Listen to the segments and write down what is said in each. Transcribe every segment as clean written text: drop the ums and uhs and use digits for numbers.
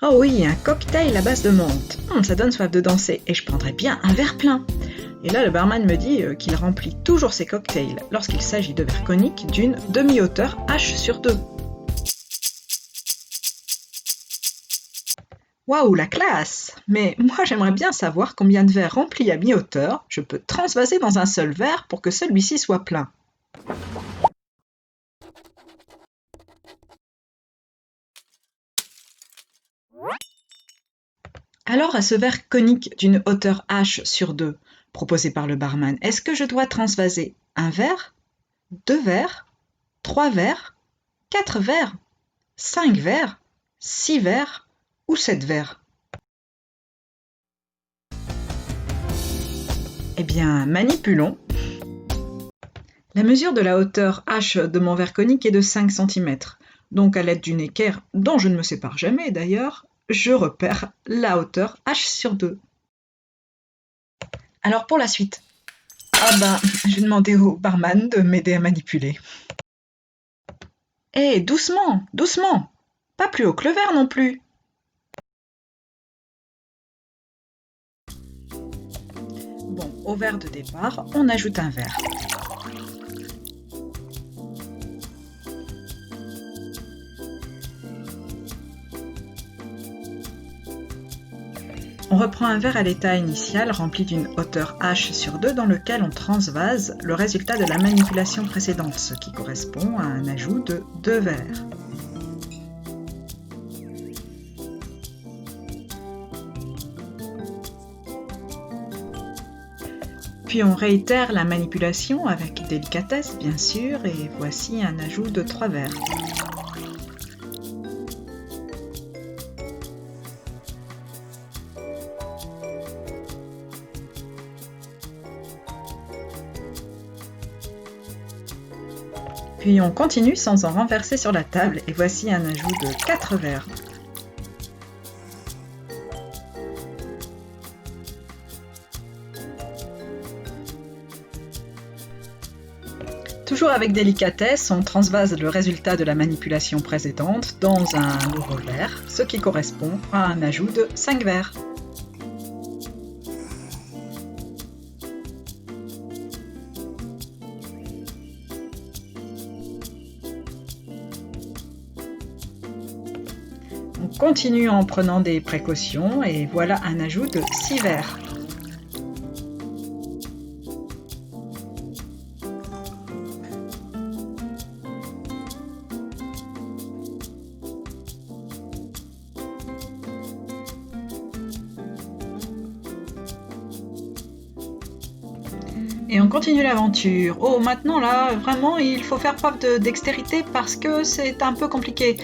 Oh oui, un cocktail à base de menthe. Ça donne soif de danser et je prendrais bien un verre plein. Et là, le barman me dit qu'il remplit toujours ses cocktails lorsqu'il s'agit de verres coniques d'une demi-hauteur H/2. Waouh, la classe! Mais moi, j'aimerais bien savoir combien de verres remplis à mi-hauteur je peux transvaser dans un seul verre pour que celui-ci soit plein. Alors, à ce verre conique d'une hauteur H/2, proposé par le barman, est-ce que je dois transvaser un verre, deux verres, trois verres, quatre verres, cinq verres, six verres ou sept verres? Eh bien, manipulons. La mesure de la hauteur H de mon verre conique est de 5 cm. Donc, à l'aide d'une équerre, dont je ne me sépare jamais d'ailleurs, je repère la hauteur H/2. Alors pour la suite, je vais demander au barman de m'aider à manipuler. Eh, doucement, doucement! Pas plus haut que le verre non plus! Bon, au verre de départ, on ajoute un verre. On reprend un verre à l'état initial rempli d'une hauteur H/2 dans lequel on transvase le résultat de la manipulation précédente, ce qui correspond à un ajout de 2 verres. Puis on réitère la manipulation avec délicatesse bien sûr et voici un ajout de 3 verres. Puis on continue sans en renverser sur la table et voici un ajout de 4 verres. Toujours avec délicatesse, on transvase le résultat de la manipulation précédente dans un nouveau verre, ce qui correspond à un ajout de 5 verres. On continue en prenant des précautions et voilà un ajout de 6 verres. Et on continue l'aventure. Oh, maintenant là, vraiment, il faut faire preuve de dextérité parce que c'est un peu compliqué.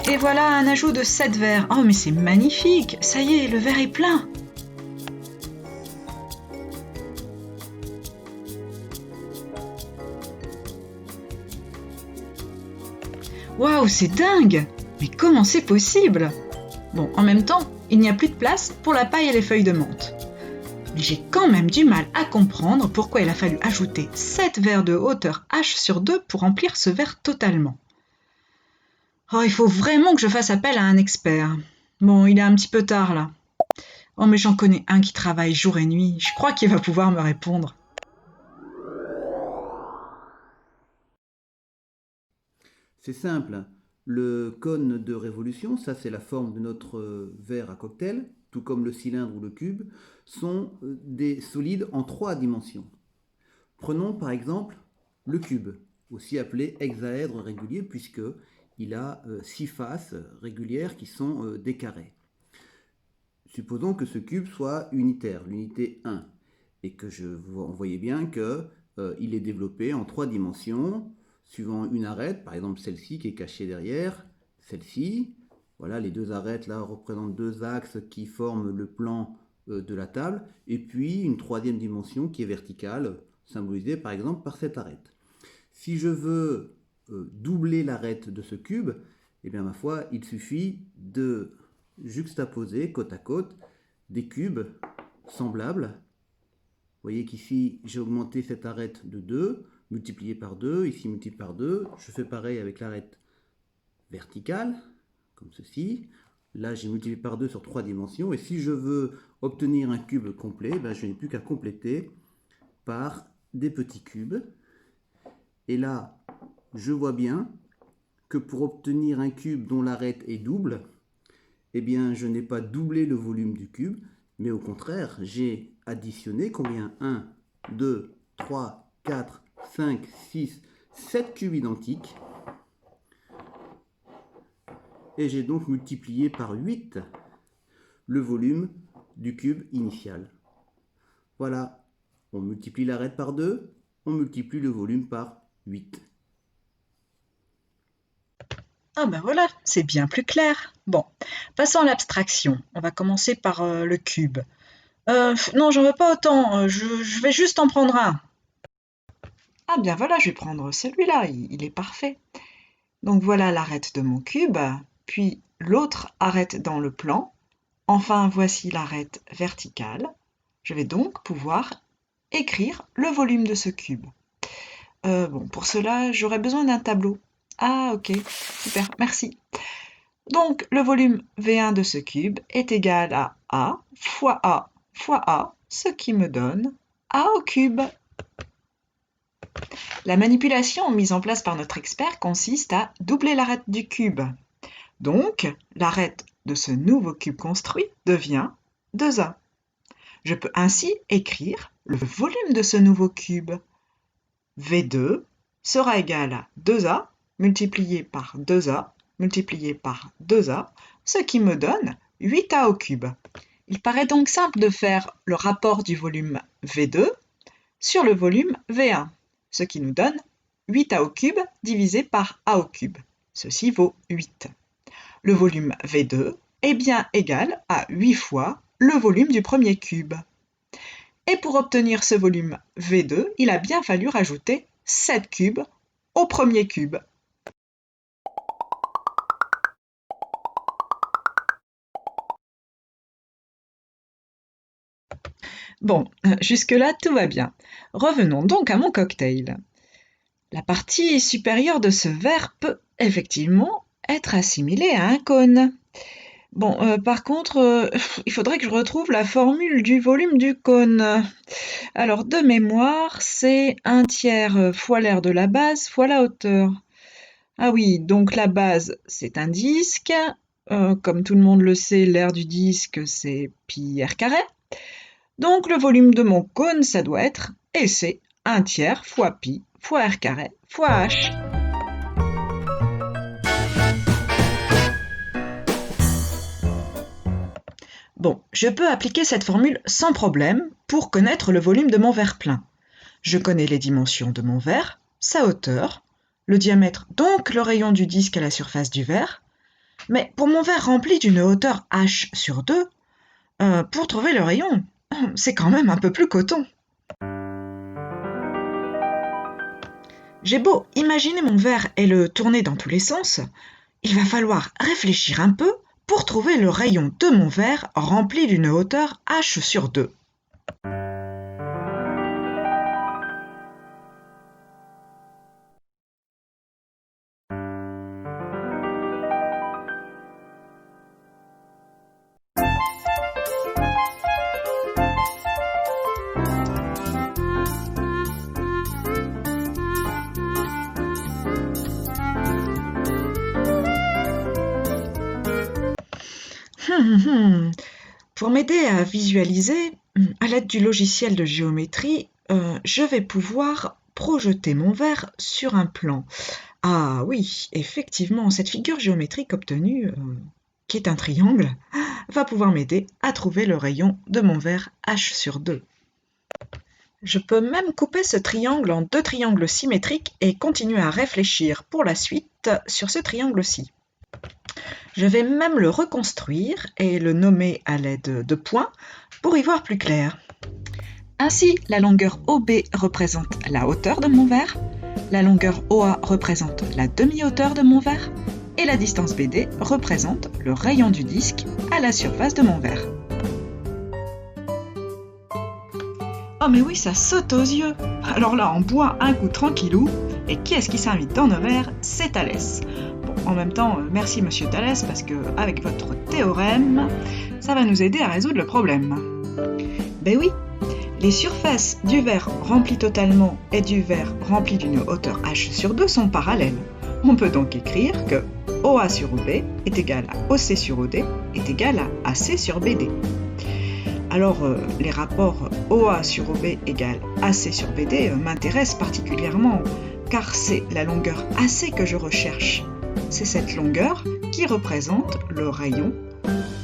Et voilà un ajout de 7 verres. Oh, mais c'est magnifique! Ça y est, le verre est plein! Waouh, c'est dingue! Mais comment c'est possible? Bon, en même temps, il n'y a plus de place pour la paille et les feuilles de menthe. Mais j'ai quand même du mal à comprendre pourquoi il a fallu ajouter 7 verres de hauteur H/2 pour remplir ce verre totalement. Oh, il faut vraiment que je fasse appel à un expert. Bon, il est un petit peu tard là. Oh, mais j'en connais un qui travaille jour et nuit. Je crois qu'il va pouvoir me répondre. C'est simple. Le cône de révolution, ça c'est la forme de notre verre à cocktail, tout comme le cylindre ou le cube, sont des solides en trois dimensions. Prenons par exemple le cube, aussi appelé hexaèdre régulier, puisqu'il a six faces régulières qui sont des carrés. Supposons que ce cube soit unitaire, l'unité 1, et que vous voyez bien qu'il est développé en trois dimensions, suivant une arête, par exemple celle-ci qui est cachée derrière, celle-ci. Voilà, les deux arêtes là représentent deux axes qui forment le plan de la table, et puis une troisième dimension qui est verticale, symbolisée par exemple par cette arête. Si je veux doubler l'arête de ce cube, eh bien ma foi, il suffit de juxtaposer côte à côte des cubes semblables. Vous voyez qu'ici, j'ai augmenté cette arête de 2, multiplié par 2, ici multiplié par 2. Je fais pareil avec l'arête verticale, comme ceci. Là, j'ai multiplié par 2 sur 3 dimensions. Et si je veux obtenir un cube complet, je n'ai plus qu'à compléter par des petits cubes. Et là, je vois bien que pour obtenir un cube dont l'arête est double, eh bien, je n'ai pas doublé le volume du cube, mais au contraire, j'ai additionné combien? 1, 2, 3, 4, 5, 6, 7 cubes identiques. Et j'ai donc multiplié par 8 le volume du cube initial. Voilà, on multiplie l'arête par 2, on multiplie le volume par 8. Ah ben voilà, c'est bien plus clair. Bon, passons à l'abstraction. On va commencer par le cube. Non, j'en veux pas autant, je vais juste en prendre un. Ah bien voilà, je vais prendre celui-là, il est parfait. Donc voilà l'arête de mon cube, puis l'autre arête dans le plan. Enfin, voici l'arête verticale. Je vais donc pouvoir écrire le volume de ce cube. Bon, pour cela, j'aurais besoin d'un tableau. Ah ok, super, merci. Donc le volume V1 de ce cube est égal à A fois A fois A, ce qui me donne A au cube. La manipulation mise en place par notre expert consiste à doubler l'arête du cube. Donc, l'arête de ce nouveau cube construit devient 2A. Je peux ainsi écrire le volume de ce nouveau cube. V2 sera égal à 2A multiplié par 2A multiplié par 2A, ce qui me donne 8A au cube. Il paraît donc simple de faire le rapport du volume V2 sur le volume V1, ce qui nous donne 8A au cube divisé par A au cube. Ceci vaut 8. Le volume V2 est bien égal à 8 fois le volume du premier cube. Et pour obtenir ce volume V2, il a bien fallu rajouter 7 cubes au premier cube. Bon, jusque-là, tout va bien. Revenons donc à mon cocktail. La partie supérieure de ce verre peut effectivement être assimilée à un cône. Bon, par contre, il faudrait que je retrouve la formule du volume du cône. Alors, de mémoire, c'est 1/3 fois l'aire de la base fois la hauteur. Ah oui, donc la base, c'est un disque. Comme tout le monde le sait, l'aire du disque, c'est pi r carré. Donc le volume de mon cône, ça doit être, et c'est 1/3 fois pi fois r carré fois h. Bon, je peux appliquer cette formule sans problème pour connaître le volume de mon verre plein. Je connais les dimensions de mon verre, sa hauteur, le diamètre, donc le rayon du disque à la surface du verre. Mais pour mon verre rempli d'une hauteur h sur 2, pour trouver le rayon, c'est quand même un peu plus coton. J'ai beau imaginer mon verre et le tourner dans tous les sens, il va falloir réfléchir un peu pour trouver le rayon de mon verre rempli d'une hauteur h sur 2. Pour m'aider à visualiser, à l'aide du logiciel de géométrie, je vais pouvoir projeter mon verre sur un plan. Ah oui, effectivement, cette figure géométrique obtenue, qui est un triangle, va pouvoir m'aider à trouver le rayon de mon verre h sur 2. Je peux même couper ce triangle en 2 triangles symétriques et continuer à réfléchir pour la suite sur ce triangle-ci. Je vais même le reconstruire et le nommer à l'aide de points pour y voir plus clair. Ainsi, la longueur OB représente la hauteur de mon verre, la longueur OA représente la demi-hauteur de mon verre et la distance BD représente le rayon du disque à la surface de mon verre. Oh mais oui, ça saute aux yeux! Alors là, on boit un coup tranquillou, et qui est-ce qui s'invite dans nos verres? C'est Thalès. Bon, en même temps, merci Monsieur Thalès, parce que avec votre théorème, ça va nous aider à résoudre le problème. Ben oui, les surfaces du verre rempli totalement et du verre rempli d'une hauteur h sur 2 sont parallèles. On peut donc écrire que OA sur OB est égal à OC sur OD est égal à AC sur BD. Alors, les rapports OA sur OB égale AC sur BD m'intéressent particulièrement, car c'est la longueur AC que je recherche. C'est cette longueur qui représente le rayon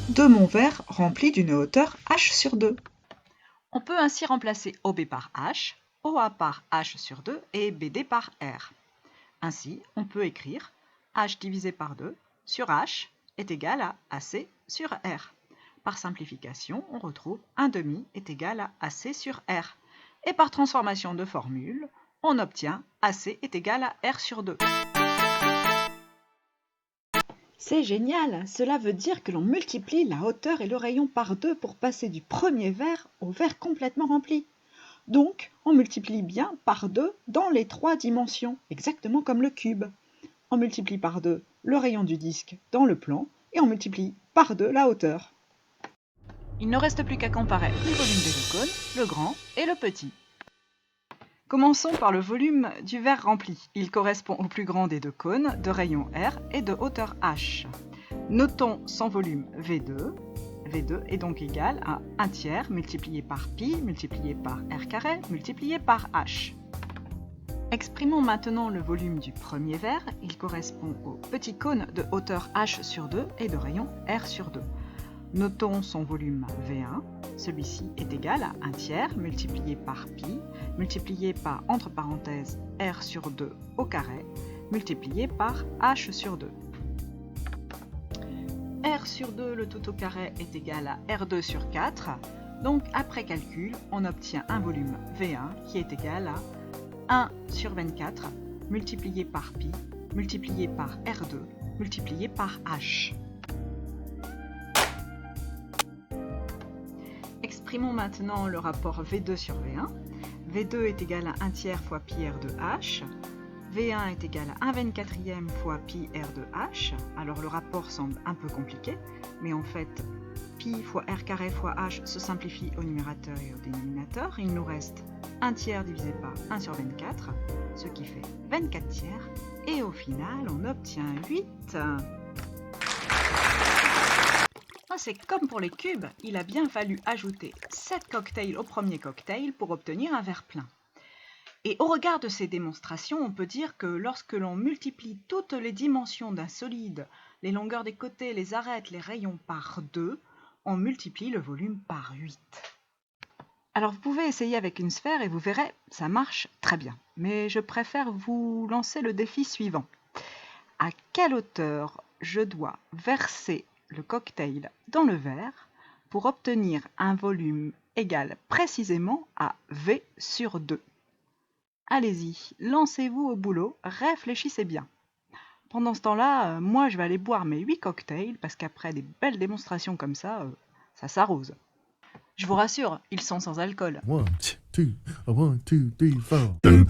de mon verre rempli d'une hauteur h sur 2. On peut ainsi remplacer OB par H, OA par H sur 2 et BD par R. Ainsi, on peut écrire H divisé par 2 sur H est égal à AC sur R. Par simplification, on retrouve 1/2 est égal à AC sur R. Et par transformation de formule, on obtient AC est égal à R sur 2. C'est génial! Cela veut dire que l'on multiplie la hauteur et le rayon par 2 pour passer du premier verre au verre complètement rempli. Donc, on multiplie bien par 2 dans les 3 dimensions, exactement comme le cube. On multiplie par 2 le rayon du disque dans le plan et on multiplie par 2 la hauteur. Il ne reste plus qu'à comparer le volume des deux cônes, le grand et le petit. Commençons par le volume du verre rempli. Il correspond au plus grand des deux cônes de rayon R et de hauteur H. Notons son volume V2. V2 est donc égal à 1/3 multiplié par pi multiplié par R carré multiplié par H. Exprimons maintenant le volume du premier verre. Il correspond au petit cône de hauteur H sur 2 et de rayon R sur 2. Notons son volume V1. Celui-ci est égal à 1/3 multiplié par pi multiplié par, entre parenthèses, R sur 2 au carré multiplié par H sur 2. R sur 2, le tout au carré, est égal à R2 sur 4. Donc, après calcul, on obtient un volume V1 qui est égal à 1 sur 24 multiplié par pi multiplié par R2 multiplié par H. Exprimons maintenant le rapport V2 sur V1. V2 est égal à 1/3 fois pi R de H. V1 est égal à 1/24 fois pi R de H. Alors le rapport semble un peu compliqué, mais en fait, pi fois R carré fois H se simplifie au numérateur et au dénominateur. Il nous reste 1/3 divisé par 1 sur 24, ce qui fait 24/3. Et au final, on obtient 8. C'est comme pour les cubes, il a bien fallu ajouter 7 cocktails au premier cocktail pour obtenir un verre plein. Et au regard de ces démonstrations, on peut dire que lorsque l'on multiplie toutes les dimensions d'un solide, les longueurs des côtés, les arêtes, les rayons par 2, on multiplie le volume par 8. Alors vous pouvez essayer avec une sphère et vous verrez, ça marche très bien. Mais je préfère vous lancer le défi suivant. À quelle hauteur je dois verser le cocktail dans le verre pour obtenir un volume égal précisément à V sur 2. Allez-y, lancez-vous au boulot, réfléchissez bien. Pendant ce temps-là, moi je vais aller boire mes 8 cocktails parce qu'après des belles démonstrations comme ça s'arrose. Je vous rassure, ils sont sans alcool. 1, 2, 1, 2, 3, 4.